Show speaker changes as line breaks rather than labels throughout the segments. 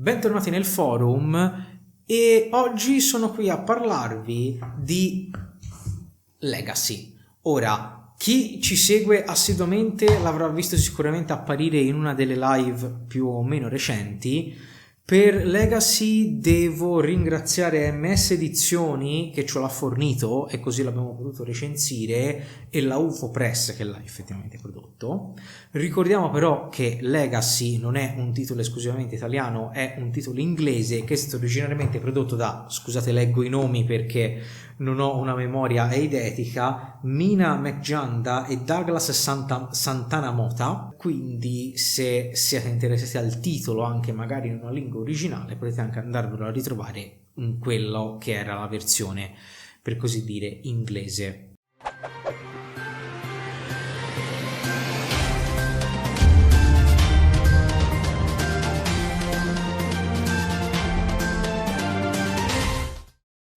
Bentornati nel forum e oggi sono qui a parlarvi di Legacy. Ora, chi ci segue assiduamente l'avrà visto sicuramente apparire in una delle live più o meno recenti. Per Legacy devo ringraziare MS Edizioni che ce l'ha fornito e così l'abbiamo potuto recensire, e la UFO Press che l'ha effettivamente prodotto. Ricordiamo però che Legacy non è un titolo esclusivamente italiano, è un titolo inglese che è stato originariamente prodotto da, scusate leggo i nomi perché non ho una memoria eidetica, Mina McJanda e Douglas Santana Mota. Quindi se siete interessati al titolo anche magari in una lingua originale potete anche andarvelo a ritrovare in quello che era la versione, per così dire, inglese.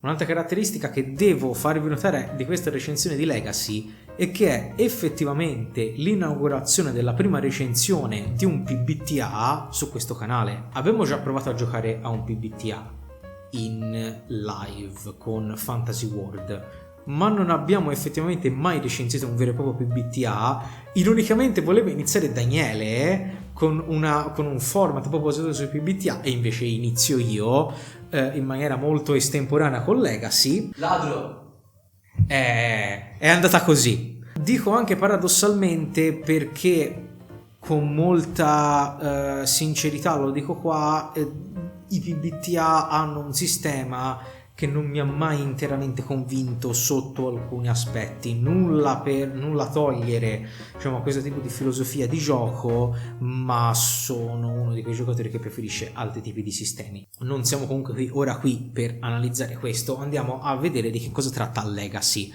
Un'altra caratteristica che devo farvi notare di questa recensione di Legacy è che è effettivamente l'inaugurazione della prima recensione di un PBTA su questo canale. Abbiamo già provato a giocare a un PBTA in live con Fantasy World, ma non abbiamo effettivamente mai recensito un vero e proprio PBTA. Ironicamente voleva iniziare Daniele con un format proprio basato sui PBTA e invece inizio io in maniera molto estemporanea con Legacy.
Ladro!
È andata così. Dico anche paradossalmente perché con molta sincerità lo dico qua, i PBTA hanno un sistema che non mi ha mai interamente convinto sotto alcuni aspetti. Nulla togliere, diciamo, a questo tipo di filosofia di gioco, ma sono uno di quei giocatori che preferisce altri tipi di sistemi. Non siamo comunque qui per analizzare questo, andiamo a vedere di che cosa tratta Legacy.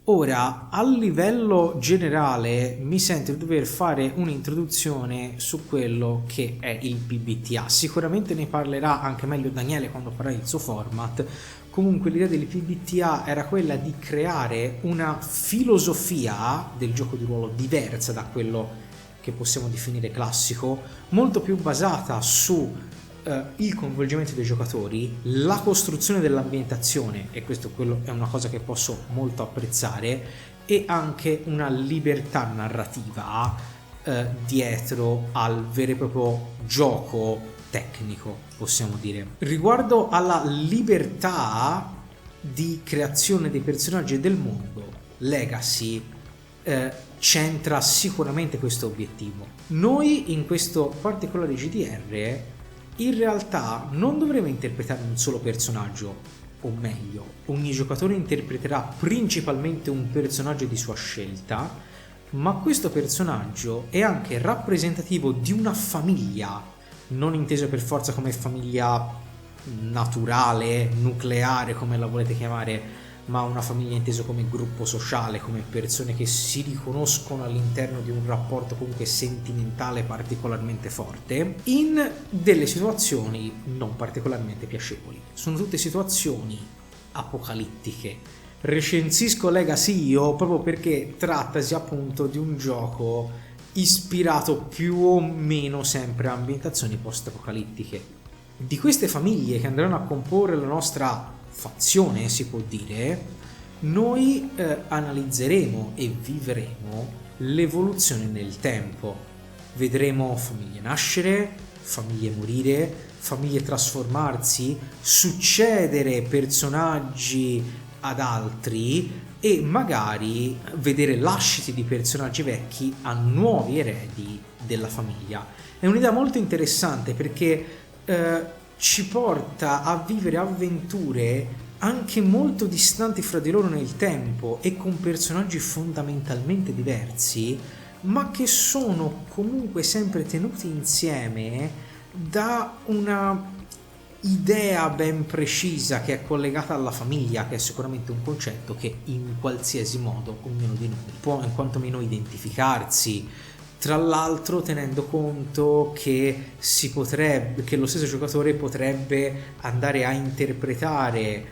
Ora, a livello generale mi sento di dover fare un'introduzione su quello che è il PBTA. Sicuramente ne parlerà anche meglio Daniele quando farà il suo format. Comunque l'idea del PBTA era quella di creare una filosofia del gioco di ruolo diversa da quello che possiamo definire classico, molto più basata su il coinvolgimento dei giocatori, la costruzione dell'ambientazione, e questo è una cosa che posso molto apprezzare, e anche una libertà narrativa dietro al vero e proprio gioco tecnico, possiamo dire. Riguardo alla libertà di creazione dei personaggi e del mondo, Legacy centra sicuramente questo obiettivo. Noi in questo particolare GDR in realtà non dovremo interpretare un solo personaggio, o meglio, ogni giocatore interpreterà principalmente un personaggio di sua scelta, ma questo personaggio è anche rappresentativo di una famiglia, non inteso per forza come famiglia naturale, nucleare, come la volete chiamare, ma una famiglia inteso come gruppo sociale, come persone che si riconoscono all'interno di un rapporto comunque sentimentale particolarmente forte, in delle situazioni non particolarmente piacevoli. Sono tutte situazioni apocalittiche. Recensisco Legacy io proprio perché trattasi appunto di un gioco ispirato più o meno sempre a ambientazioni post-apocalittiche. Di queste famiglie che andranno a comporre la nostra fazione, si può dire, noi analizzeremo e vivremo l'evoluzione nel tempo. Vedremo famiglie nascere, famiglie morire, famiglie trasformarsi, succedere personaggi ad altri e magari vedere lasciti di personaggi vecchi a nuovi eredi della famiglia. È un'idea molto interessante perché ci porta a vivere avventure anche molto distanti fra di loro nel tempo e con personaggi fondamentalmente diversi, ma che sono comunque sempre tenuti insieme da una idea ben precisa che è collegata alla famiglia, che è sicuramente un concetto che in qualsiasi modo ognuno di noi può in quanto meno identificarsi. Tra l'altro tenendo conto che lo stesso giocatore potrebbe andare a interpretare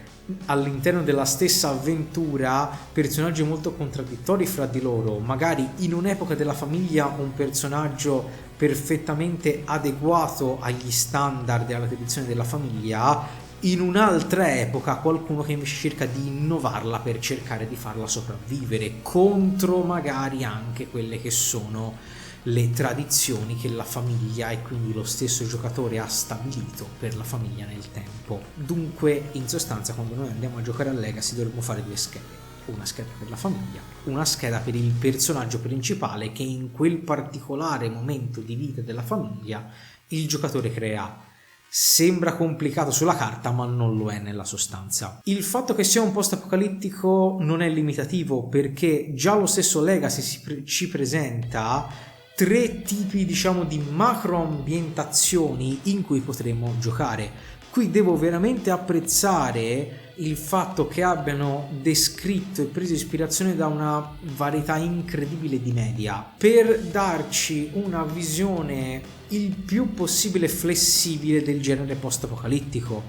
all'interno della stessa avventura personaggi molto contraddittori fra di loro. Magari in un'epoca della famiglia un personaggio perfettamente adeguato agli standard e alla tradizione della famiglia, in un'altra epoca qualcuno che invece cerca di innovarla per cercare di farla sopravvivere contro magari anche quelle che sono le tradizioni che la famiglia e quindi lo stesso giocatore ha stabilito per la famiglia nel tempo. Dunque, in sostanza, quando noi andiamo a giocare a Legacy dovremmo fare due schede. Una scheda per la famiglia, una scheda per il personaggio principale che in quel particolare momento di vita della famiglia il giocatore crea. Sembra complicato sulla carta, ma non lo è nella sostanza. Il fatto che sia un post-apocalittico non è limitativo, perché già lo stesso Legacy ci presenta 3 tipi, diciamo, di macro ambientazioni in cui potremo giocare. Qui devo veramente apprezzare il fatto che abbiano descritto e preso ispirazione da una varietà incredibile di media per darci una visione il più possibile flessibile del genere post-apocalittico.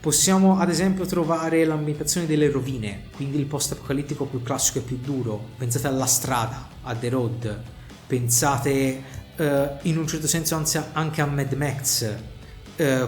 Possiamo ad esempio trovare l'ambientazione delle rovine, quindi il post-apocalittico più classico e più duro. Pensate alla strada, a The Road, pensate in un certo senso anche a Mad Max,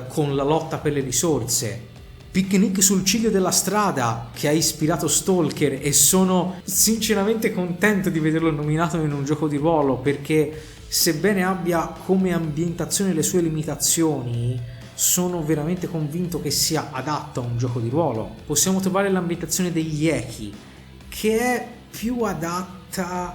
con la lotta per le risorse. Picnic sul ciglio della strada, che ha ispirato Stalker, e sono sinceramente contento di vederlo nominato in un gioco di ruolo, perché sebbene abbia come ambientazione le sue limitazioni, sono veramente convinto che sia adatto a un gioco di ruolo. Possiamo trovare l'ambientazione degli Echi, che è più adatta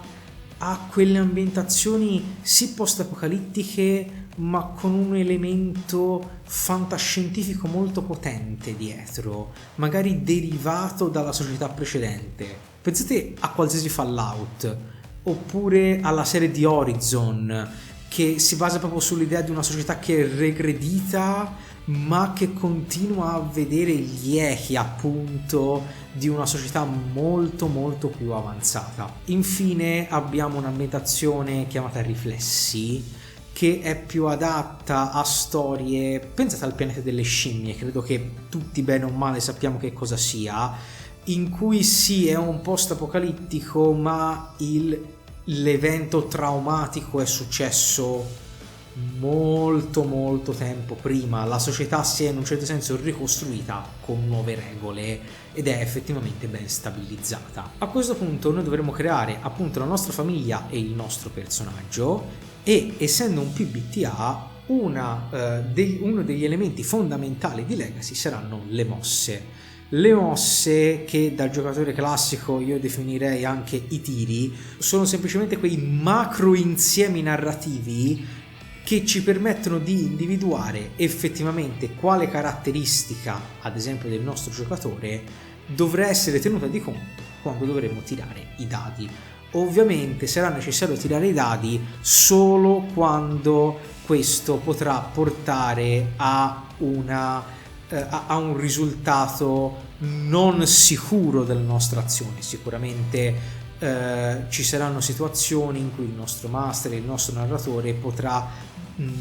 a quelle ambientazioni sì post-apocalittiche, ma con un elemento fantascientifico molto potente dietro, magari derivato dalla società precedente. Pensate a qualsiasi Fallout, oppure alla serie di Horizon, che si basa proprio sull'idea di una società che è regredita, ma che continua a vedere gli echi appunto di una società molto molto più avanzata. Infine abbiamo un'ambientazione chiamata Riflessi, che è più adatta a storie. Pensate al pianeta delle scimmie, credo che tutti bene o male sappiamo che cosa sia, in cui sì è un post apocalittico, ma l'evento traumatico è successo molto molto tempo prima. La società si è in un certo senso ricostruita con nuove regole ed è effettivamente ben stabilizzata. A questo punto noi dovremo creare appunto la nostra famiglia e il nostro personaggio, e essendo un PBTA uno degli elementi fondamentali di Legacy saranno le mosse. Le mosse, che da giocatore classico io definirei anche i tiri, sono semplicemente quei macro insiemi narrativi che ci permettono di individuare effettivamente quale caratteristica, ad esempio del nostro giocatore, dovrà essere tenuta di conto quando dovremo tirare i dadi. Ovviamente sarà necessario tirare i dadi solo quando questo potrà portare a un risultato non sicuro della nostra azione. Sicuramente ci saranno situazioni in cui il nostro master, il nostro narratore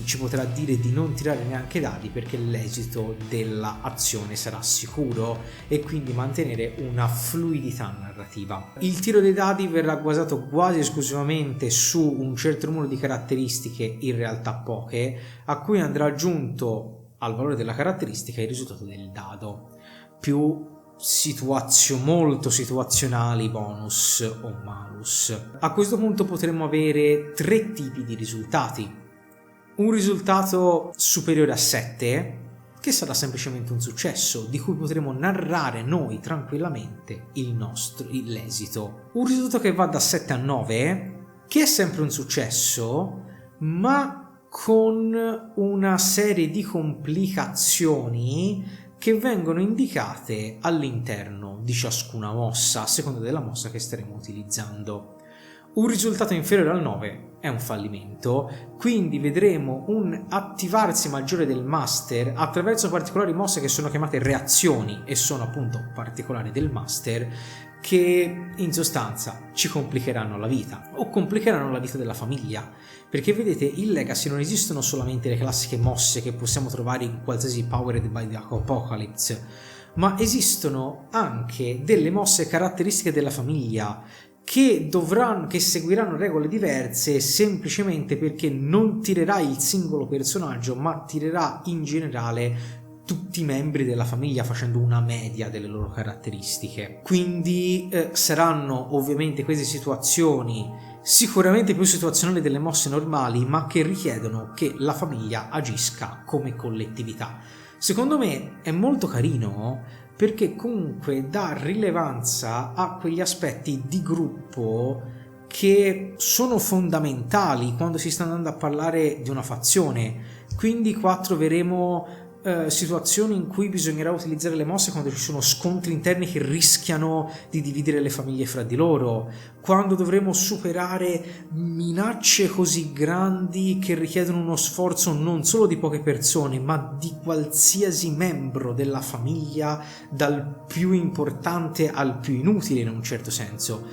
ci potrà dire di non tirare neanche dadi perché l'esito dell'azione sarà sicuro, e quindi mantenere una fluidità narrativa. Il tiro dei dadi verrà basato quasi esclusivamente su un certo numero di caratteristiche, in realtà poche, a cui andrà aggiunto al valore della caratteristica il risultato del dado, più molto situazionali, bonus o malus. A questo punto potremo avere 3 tipi di risultati. Un risultato superiore a 7, che sarà semplicemente un successo, di cui potremo narrare noi tranquillamente l'esito. Un risultato che va da 7 a 9, che è sempre un successo, ma con una serie di complicazioni che vengono indicate all'interno di ciascuna mossa, a seconda della mossa che staremo utilizzando. Un risultato inferiore al 9 è un fallimento, quindi vedremo un attivarsi maggiore del master attraverso particolari mosse che sono chiamate reazioni e sono appunto particolari del master, che in sostanza ci complicheranno la vita o complicheranno la vita della famiglia, perché vedete, in Legacy non esistono solamente le classiche mosse che possiamo trovare in qualsiasi Powered by the Apocalypse, ma esistono anche delle mosse caratteristiche della famiglia che seguiranno regole diverse semplicemente perché non tirerà il singolo personaggio, ma tirerà in generale tutti i membri della famiglia facendo una media delle loro caratteristiche. Quindi saranno ovviamente queste situazioni sicuramente più situazionali delle mosse normali, ma che richiedono che la famiglia agisca come collettività. Secondo me è molto carino perché comunque dà rilevanza a quegli aspetti di gruppo che sono fondamentali quando si sta andando a parlare di una fazione. Quindi qua troveremo situazioni in cui bisognerà utilizzare le mosse quando ci sono scontri interni che rischiano di dividere le famiglie fra di loro, quando dovremo superare minacce così grandi che richiedono uno sforzo non solo di poche persone ma di qualsiasi membro della famiglia, dal più importante al più inutile in un certo senso.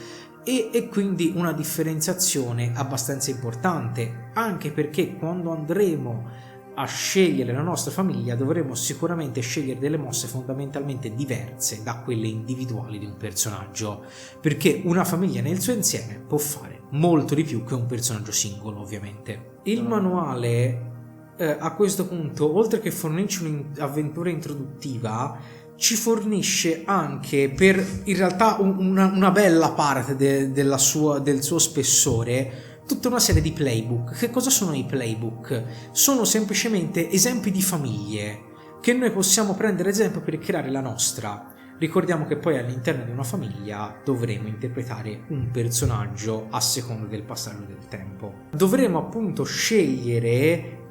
E quindi una differenziazione abbastanza importante, anche perché quando andremo a scegliere la nostra famiglia dovremo sicuramente scegliere delle mosse fondamentalmente diverse da quelle individuali di un personaggio, perché una famiglia nel suo insieme può fare molto di più che un personaggio singolo, ovviamente. Il manuale a questo punto, oltre che fornirci un'avventura introduttiva, ci fornisce anche, per in realtà una bella parte del suo spessore, tutta una serie di playbook. Che cosa sono i playbook? Sono semplicemente esempi di famiglie che noi possiamo prendere esempio per creare la nostra. Ricordiamo che poi all'interno di una famiglia dovremo interpretare un personaggio a seconda del passaggio del tempo. Dovremo appunto scegliere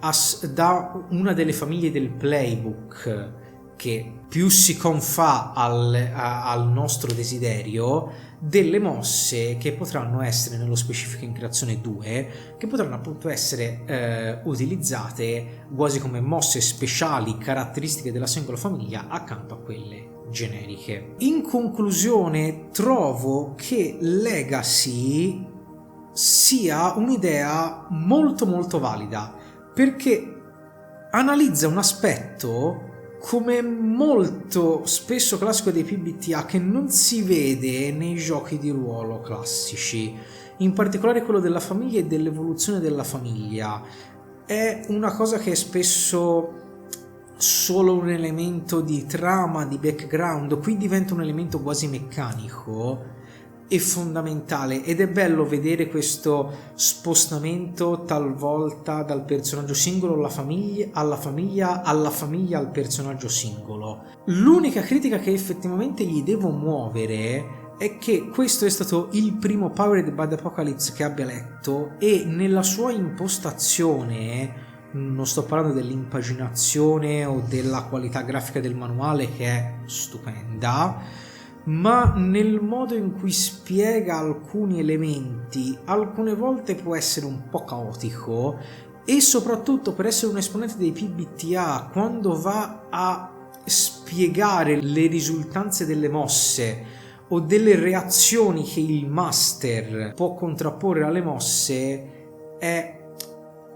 da una delle famiglie del playbook che più si confà al nostro desiderio, delle mosse che potranno essere, nello specifico in creazione 2, che potranno appunto essere utilizzate quasi come mosse speciali caratteristiche della singola famiglia accanto a quelle generiche. In conclusione, trovo che Legacy sia un'idea molto molto valida, perché analizza un aspetto come molto spesso classico dei PBTA che non si vede nei giochi di ruolo classici, in particolare quello della famiglia e dell'evoluzione della famiglia. È una cosa che è spesso solo un elemento di trama, di background, qui diventa un elemento quasi meccanico e fondamentale, ed è bello vedere questo spostamento talvolta dal personaggio singolo alla famiglia al personaggio singolo. L'unica critica che effettivamente gli devo muovere è che questo è stato il primo Powered by the Apocalypse che abbia letto, e nella sua impostazione, non sto parlando dell'impaginazione o della qualità grafica del manuale che è stupenda, ma nel modo in cui spiega alcuni elementi, alcune volte può essere un po' caotico, e soprattutto per essere un esponente dei PBTA, quando va a spiegare le risultanze delle mosse o delle reazioni che il master può contrapporre alle mosse, è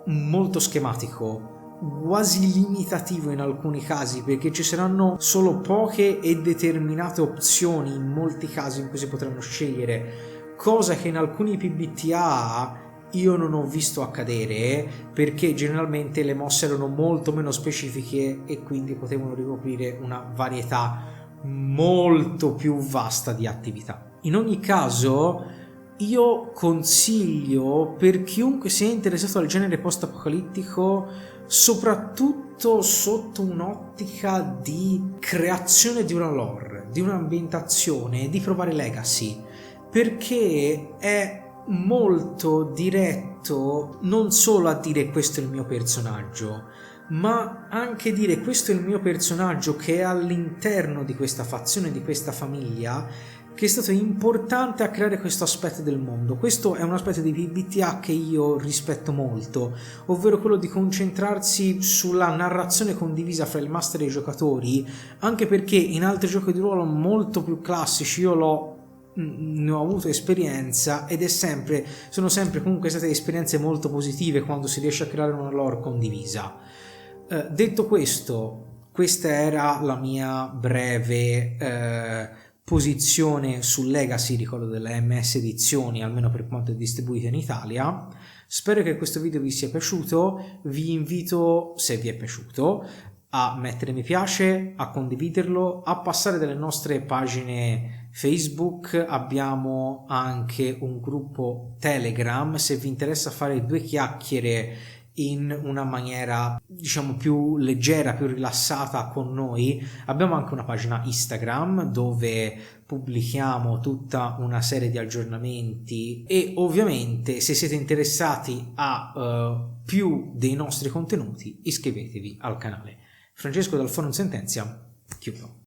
molto schematico, quasi limitativo in alcuni casi, perché ci saranno solo poche e determinate opzioni in molti casi in cui si potranno scegliere, cosa che in alcuni PBTA io non ho visto accadere, perché generalmente le mosse erano molto meno specifiche e quindi potevano ricoprire una varietà molto più vasta di attività. In ogni caso, io consiglio, per chiunque sia interessato al genere post-apocalittico, soprattutto sotto un'ottica di creazione di una lore, di un'ambientazione, di provare Legacy, perché è molto diretto non solo a dire questo è il mio personaggio, ma anche dire questo è il mio personaggio che è all'interno di questa fazione, di questa famiglia, che è stato importante a creare questo aspetto del mondo. Questo è un aspetto di PBTA che io rispetto molto, ovvero quello di concentrarsi sulla narrazione condivisa fra il master e i giocatori, anche perché in altri giochi di ruolo molto più classici ne ho avuto esperienza, ed sono sempre comunque state esperienze molto positive quando si riesce a creare una lore condivisa. Detto questo questa era la mia breve posizione sul legacy di quello delle MS Edizioni, almeno per quanto è distribuito in Italia. Spero che questo video vi sia piaciuto, vi invito, se vi è piaciuto, a mettere mi piace, a condividerlo, a passare dalle nostre pagine Facebook. Abbiamo anche un gruppo Telegram, se vi interessa fare due chiacchiere in una maniera diciamo più leggera, più rilassata con noi. Abbiamo anche una pagina Instagram dove pubblichiamo tutta una serie di aggiornamenti, e ovviamente se siete interessati a più dei nostri contenuti iscrivetevi al canale. Francesco dal Forum Sentenzia, chiudo.